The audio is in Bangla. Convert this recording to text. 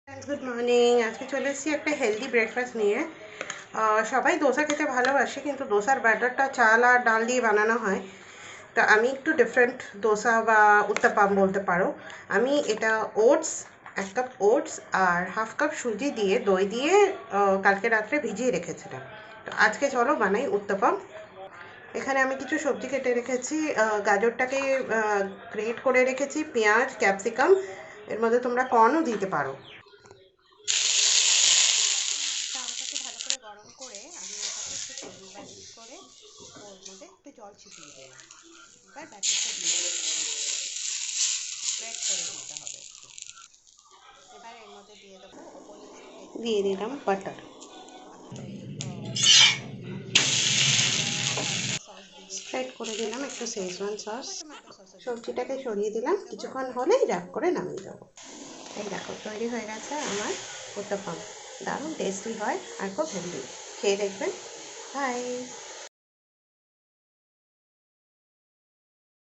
Good morning. आज के चले एসেছি একটা হেলদি ব্রেকফাস্ট নিয়ে। সবাই দোসা খেতে ভালোবাসে, কিন্তু দোসার ব্যাটারটা চাল আর ডাল দিয়ে বানানো হয়। তো আমি একটু ডিফারেন্ট দোসা বা উত্তাপাম বলতে পারো। আমি এটা ওটস, 1 কাপ ওটস আর হাফ কাপ সুজি দিয়ে দই দিয়ে কালকে রাত্রে ভিজিয়ে রেখেছিলাম। তো আজকে চলো বানাই উত্তাপাম। এখানে আমি কিছু সবজি কেটে রেখেছি। গাজরটাকে গ্রেট করে রেখেছি, পেঁয়াজ, ক্যাপসিকাম, এর মধ্যে তোমরা কর্নও দিতে পারো। চালটাকে ভালো করে গরম করে আমি ওটাকে একটু টেবিল ব্যালেন্স করে ওর মধ্যে একটু জল ছিটিয়ে দিলাম। এবার ব্যাটারটা দিয়ে স্প্রেড করে দিতে হবে একটু। এবার এর মধ্যে দিয়ে দেবো, ওপর নিচে দিয়ে দিলাম বাটার। আমি সয়া সস দিয়েছি, স্প্রেড করে দিলাম একটু শেজওয়ান সস। সবজিটাকে সরিয়ে দিলাম, কিছুক্ষণ হলেই র্যাপ করে নামিয়ে দেবো। এই দেখো তৈরি হয়ে গেছে আমার উত্তাপাম। দারুণ টেস্টি হয় আর খুব হেলদি। খেয়ে দেখবেন। বাই।